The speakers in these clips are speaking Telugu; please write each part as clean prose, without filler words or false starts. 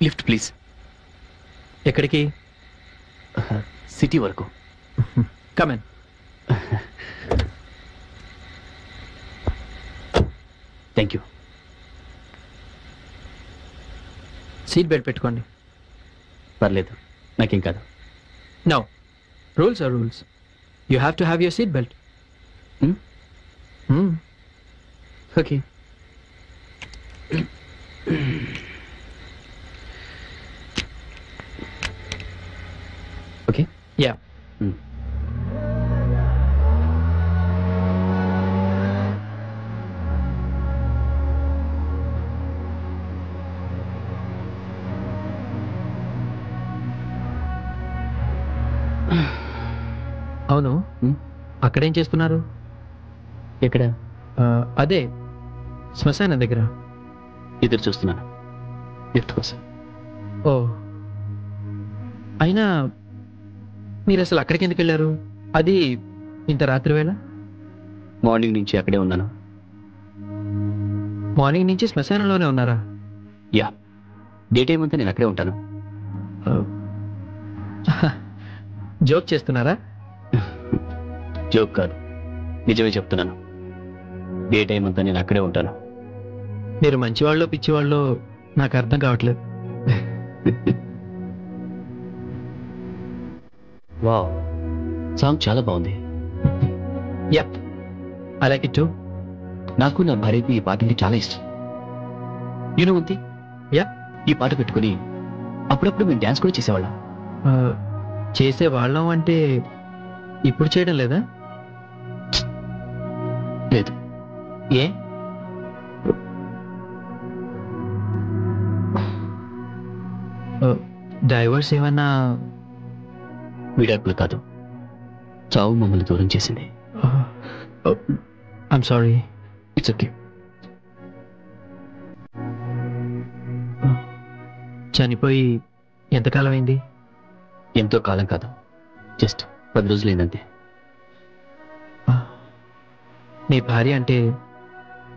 Lift please. ఎక్కడికి? సిటీ వరకు. Come in. Thank you. Seat belt పెట్టుకోండి. పర్లేదు, నాకేం కాదు. No, rules are rules. You have to have your seat belt. Okay. Okay. Yeah. అవును, అక్కడేం చేస్తున్నారు? ఎక్కడ? అదే శ్మశానం దగ్గర. ఎదురు చూస్తున్నాను లిఫ్ట్ కోసం. ఓ, అయినా మీరు అసలు అక్కడికి ఎందుకు వెళ్ళారు? అది ఇంత రాత్రి వేళ. మార్నింగ్ నుంచి అక్కడే ఉన్నాను. మార్నింగ్ నుంచి శ్మశానంలోనే ఉన్నారా? యా, డే టైం అంతా నేను అక్కడే ఉంటాను. జోక్ చేస్తున్నారా? జోక్ కాదు, నిజమే చెప్తున్నాను. డే టైం అంతా నేను అక్కడే ఉంటాను. మీరు మంచివాళ్ళో పిచ్చివాళ్ళో నాకు అర్థం కావట్లేదు. వావ్, సాంగ్ చాలా బాగుంది. Yup, I like it to. నాకు నా భార్యకి ఈ పాట అంటే చాలా ఇష్టం. యూనో ఉంది. యా, ఈ పాట పెట్టుకుని అప్పుడప్పుడు మేము డ్యాన్స్ కూడా చేసేవాళ్ళం. చేసేవాళ్ళం అంటే ఇప్పుడు చేయడం లేదా? లేదు. ఏ? డైవర్స్ ఏమన్నా? విడాకులు కాదు, చావు మమ్మల్ని దూరం చేసింది. I'm sorry. It's okay. చనిపోయి ఎంతకాలం అయింది? ఎంతో కాలం కాదు, జస్ట్ 10 రోజులైందంతే. నీ భార్య అంటే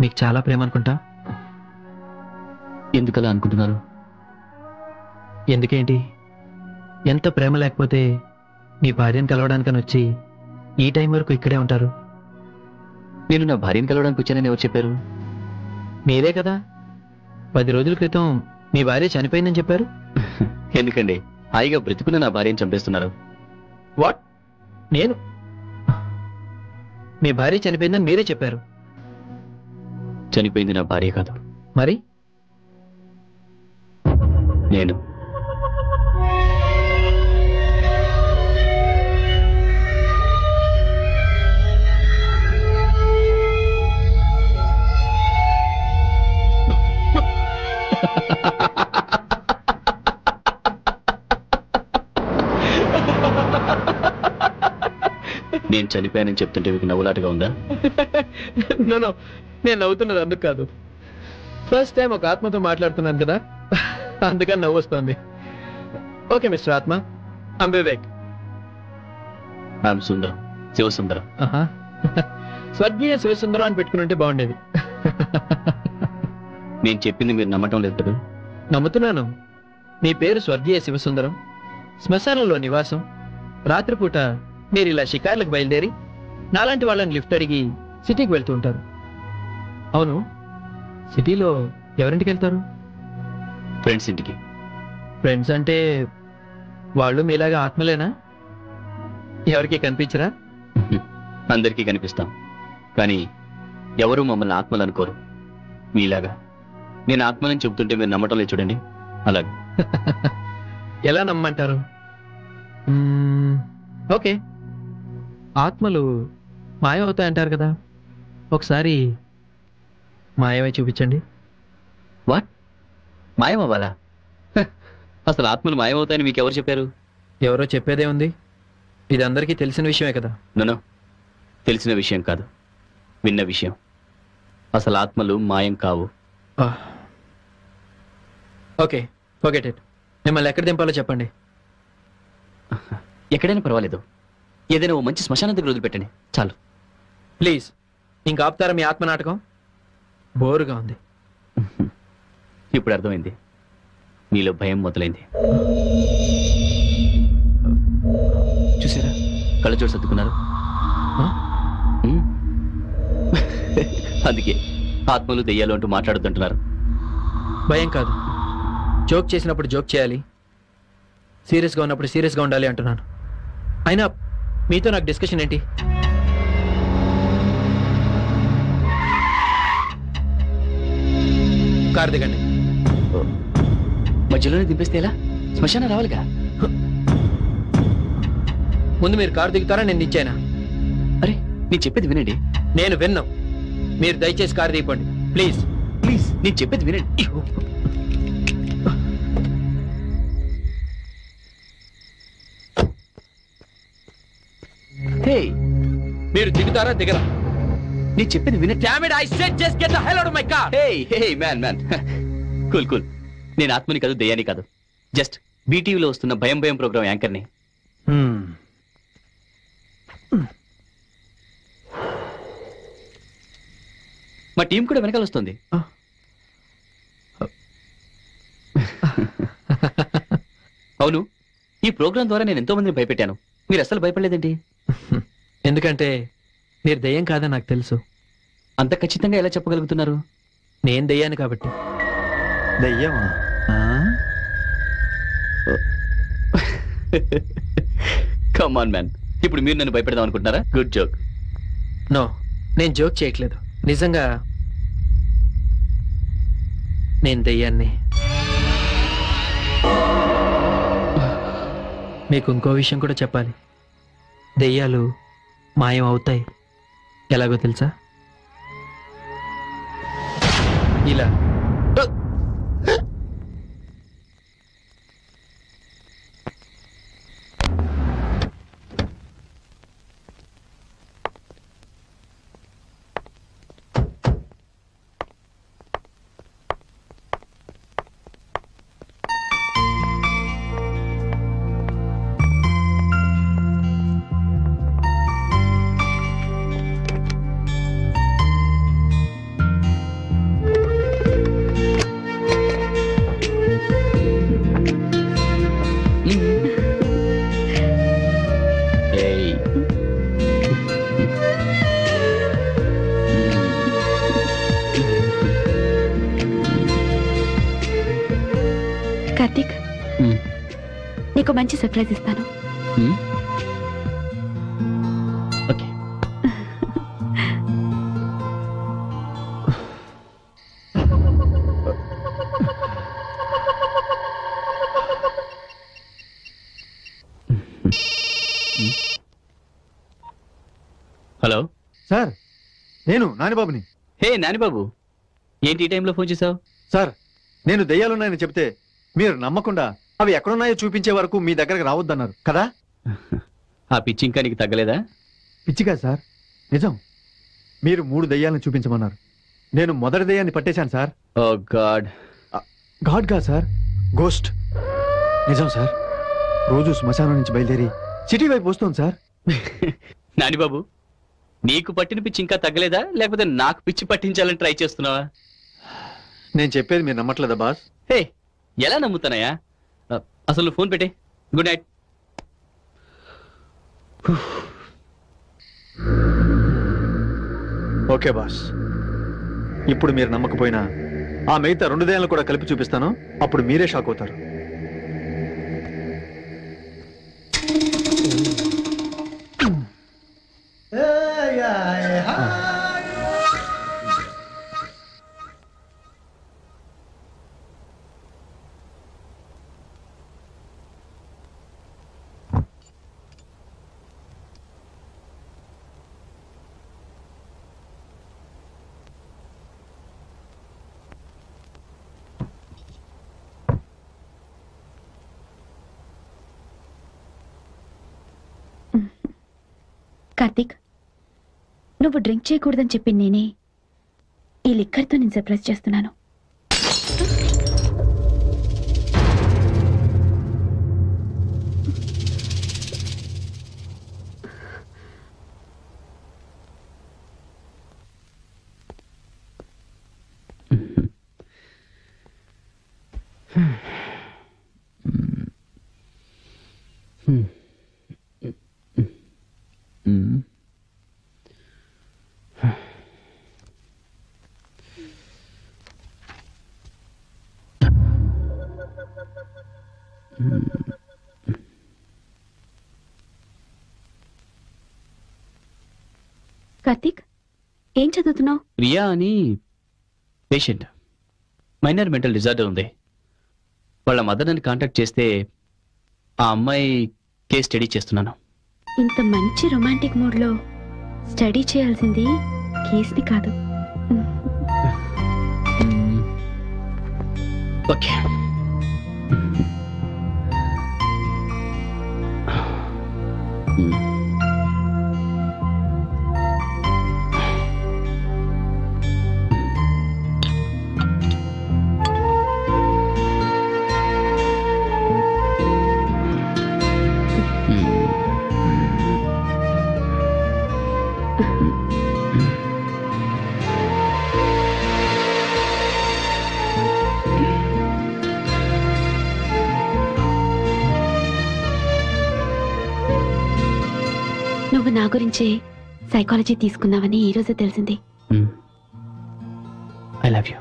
మీకు చాలా ప్రేమ అనుకుంటా. ఎందుకలా అనుకుంటున్నారు? ఎందుకేంటి, ఎంత ప్రేమ లేకపోతే మీ భార్యను కలవడానికని వచ్చి ఈ టైం వరకు ఇక్కడే ఉంటారు. నేను నా భార్యను కలవడానికి వచ్చానని ఎవరు చెప్పారు? మీరే కదా 10 రోజుల క్రితం మీ భార్య చనిపోయిందని చెప్పారు. ఎందుకండి హాయిగా బ్రతుకున్న నా భార్యను చంపేస్తున్నారు? వాట్? నేను? మీ భార్య చనిపోయిందని మీరే చెప్పారు. చనిపోయింది నా భార్య కాదు. మరి? నేను. నేను చనిపోయానని చెప్తుంటే మీకు నవ్వులాటగా ఉందా? నో, నేను నవ్వుతున్నది అందుకు కాదు. ఫస్ట్ టైం ఒక ఆత్మతో మాట్లాడుతున్నాను కదా, అందుకని నవ్వు వస్తుంది. ఓకే మిస్టర్ ఆత్మ, ఐమ్ వివేక్. ఐఎమ్ సుందరం, శివసుందరం. స్వర్గీయ శివసుందరం అని పెట్టుకుని ఉంటే బాగుండేది. నేను చెప్పింది మీరు నమ్మటం లేదు కదా? నమ్ముతున్నాను. మీ పేరు స్వర్గీయ శివసుందరం, శ్మశానంలో నివాసం, రాత్రిపూట మీరు ఇలా షికార్లకు బయలుదేరి నాలాంటి వాళ్ళని లిఫ్ట్ అడిగి సిటీకి వెళ్తూ ఉంటారు. అవును, సిటీలో ఎవరింటికి వెళ్తారు? ఫ్రెండ్స్ ఇంటికి. ఫ్రెండ్స్ అంటే వాళ్ళు మీలాగా ఆత్మలేనా? ఎవరికి కనిపించరా? అందరికీ కనిపిస్తాం, కానీ ఎవరు మమ్మల్ని ఆత్మలు అనుకోరు. మీలాగా నేను ఆత్మలని చెబుతుంటే మీరు నమ్మటం లేదు చూడండి, అలాగే. ఎలా నమ్మంటారు? ఓకే, ఆత్మలు మాయమవుతాయంటారు కదా, ఒకసారి మాయమై చూపించండి. వాట్? మాయమవ్వాలా? అసలు ఆత్మలు మాయమవుతాయని మీకు ఎవరు చెప్పారు? ఎవరో చెప్పేదే ఉంది, ఇది అందరికీ తెలిసిన విషయమే కదా. నో, తెలిసిన విషయం కాదు, విన్న విషయం. అసలు ఆత్మలు మాయం కావు. Okay, forget it. మిమ్మల్ని ఎక్కడ దింపాలో చెప్పండి. ఎక్కడైనా పర్వాలేదు, ఏదైనా ఓ మంచి శ్మశానం దగ్గర వదిలిపెట్టండి చాలు. ప్లీజ్, ఇంకా ఆపుతారా మీ ఆత్మ నాటకం? బోరుగా ఉంది. ఇప్పుడు అర్థమైంది. మీలో భయం మొదలైంది. చూసారా, కళ్ళు చూడు సర్దుకున్నారు. అందుకే ఆత్మలు దెయ్యాలు అంటూ మాట్లాడుతుంటున్నారు. భయం కాదు, జోక్ చేసినప్పుడు జోక్ చేయాలి, సీరియస్గా ఉన్నప్పుడు సీరియస్గా ఉండాలి అంటున్నాను. అయినా మీతో నాకు డిస్కషన్ ఏంటి? కారు దిగండి. మధ్యలోనే దింపేస్తే ఎలా? శ్మశానం రావాలిగా. ముందు మీరు కారు దిగుతారా, నేను ఇచ్చానా? అరే, నేను చెప్పేది వినండి. నేను విన్నాం. మీరు దయచేసి కారు దిగిపోండి ప్లీజ్. ప్లీజ్, నేను చెప్పేది వినండి. హే, మీరు దిగుతారా దిగరా? నేను చెప్పేది వినండి. Damn it, I said just get the hell out of my car. Hey man cool cool. నేను ఆత్మని కాదు, దయ్యాని కాదు, జస్ట్ బీటీవీలో వస్తున్న భయం భయం ప్రోగ్రామ్ యాంకర్ని. మా టీం కూడా వెనకాల వస్తుంది. అవును, ఈ ప్రోగ్రాం ద్వారా నేను ఎంతో మందిని భయపెట్టాను. మీరు అసలు భయపడలేదేంటి? ఎందుకంటే మీరు దయ్యం కాదని నాకు తెలుసు. అంత ఖచ్చితంగా ఎలా చెప్పగలుగుతున్నారు? నేను దయ్యాను కాబట్టి. దయ్యమా? కమ్ ఆన్ మ్యాన్, ఇప్పుడు మీరు నన్ను భయపెడదాం అనుకుంటున్నారా? Good joke. నో, నేను జోక్ చేయట్లేదు. నిజంగా నేను దయ్యాన్ని. మీకు ఇంకో విషయం కూడా చెప్పాలి. దెయ్యాలు మాయం అవుతాయి. ఎలాగో తెలుసా? ఇలా. కార్తీక్, నీకు మంచి సర్ప్రైజ్ ఇస్తాను. ఓకే. హలో సార్, నేను నానిబాబుని. హే నానిబాబు, ఏంటి ఈ టైంలో ఫోన్ చేసావు? సార్, నేను దెయ్యాలున్నాయని చెప్తే మీరు నమ్మకుండా అవి ఎక్కడున్నాయో చూపించే వరకు మీ దగ్గరకు రావద్దన్నారు కదా. ఆ పిచ్చి ఇంకా నీకు తగ్గలేదా? పిచ్చిగా సార్, నిజం. మీరు 3 దెయ్యాలను చూపించమన్నారు. నేను మొదటి దెయ్యాన్ని పట్టేశాను సార్. ఓ గాడ్. గాడ్ గా సార్, గోస్ట్. నిజం సార్, రోజు శ్మశానం నుంచి బయలుదేరి సిటీ వైపు వస్తుంది సార్. నానిబాబు, నీకు పట్టిన పిచ్చి ఇంకా తగ్గలేదా, లేకపోతే నాకు పిచ్చి పట్టించాలని ట్రై చేస్తున్నావా? నేను చెప్పేది మీరు నమ్మట్లేదా బాస్? హే, ఎలా నమ్ముతానయా? అసలు నువ్వు ఫోన్ పెట్టే. Good night. ఓకే బాస్, ఇప్పుడు మీరు నమ్మకపోయినా ఆ మిగతా 2 దెయ్యాలను కూడా కలిపి చూపిస్తాను. అప్పుడు మీరే షాక్ అవుతారు. కార్తీక్, నువ్వు డ్రింక్ చేయకూడదని చెప్పి నేనే ఈ లిక్కర్తో నేను సర్ప్రైజ్ చేస్తున్నాను. కార్తీక్, ఏం చదువుతున్నావు? ప్రియా అని పేషెంట్, మైనర్ మెంటల్ డిజార్డర్ ఉంది. వాళ్ళ మదర్ అని కాంటాక్ట్ చేస్తే ఆ అమ్మాయి కేస్ స్టడీ చేస్తున్నాను. ఇంత మంచి రొమాంటిక్ మూడ్ లో స్టడీ చేయాల్సింది కేస్ని కాదు. ఓకే. నువ్వు నా గురించే సైకాలజీ తీసుకున్నావని ఈ రోజే తెలిసింది. I love you.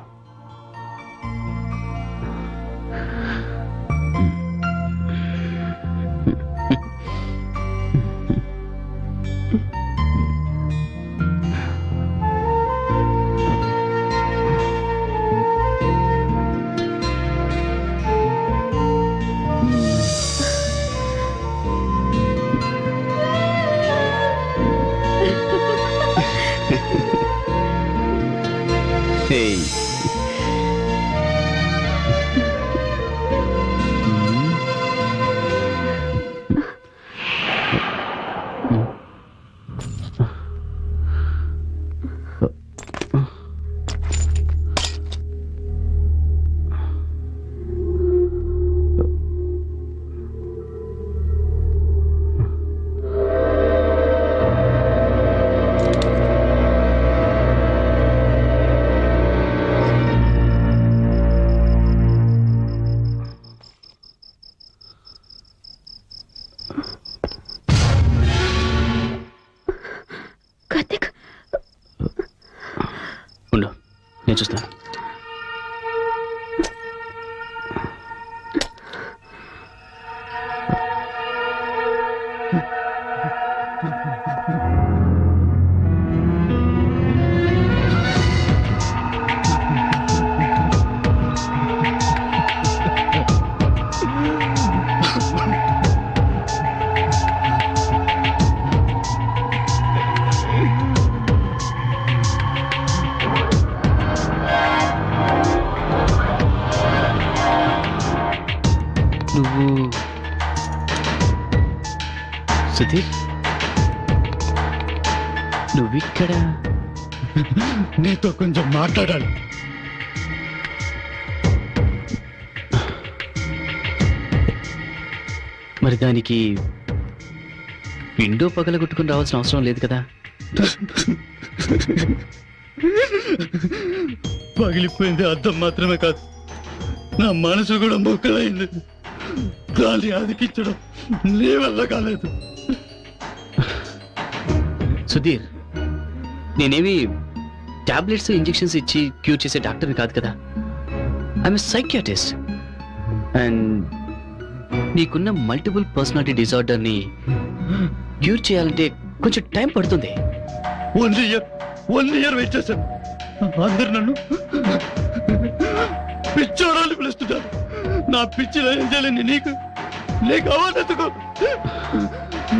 Hey. Karthik, ఉండు, నేను చూస్తాను. నువ్వు సుధీర్, నువ్విక్కడ? నీతో కొంచెం మాట్లాడాలి. మరి దానికి విండో పగలగొట్టుకుని రావాల్సిన అవసరం లేదు కదా. పగిలిపోయింది అద్దం మాత్రమే కాదు, నా మనసు కూడా మొక్కలైంది. గాలి అదికించడం నీ వల్ల కాలేదు. సుధీర్, నేనేమి టాబ్లెట్స్ ఇంజెక్షన్స్ ఇచ్చి క్యూర్ చేసే డాక్టర్ని కాదు కదా. I'm psychiatrist. అండ్ నీకున్న మల్టిపుల్ పర్సనాలిటీ డిజార్డర్ని క్యూర్ చేయాలంటే కొంచెం టైం పడుతుంది. 1 ఇయర్ వెయిట్ చేశాను. అందరు నన్ను పిచ్చోడాన్ని పిలుస్తున్నారు. నా పిచ్చి లయం చేయాలని నీకు అవార్డెందుకు?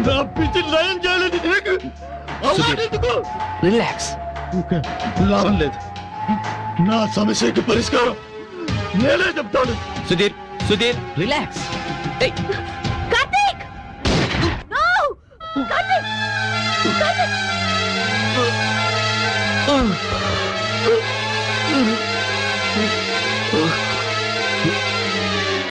నా పిచ్చి లయం చేయాలని నీకు అవార్డెందుకు? రిలాక్స్. లాభం లేదు. నా సమస్యకి పరిష్కారం నేనే చెప్తాను. సుధీర్, సుధీర్, రిలాక్స్. కార్తీక్! No! కార్తీక్! కార్తీక్!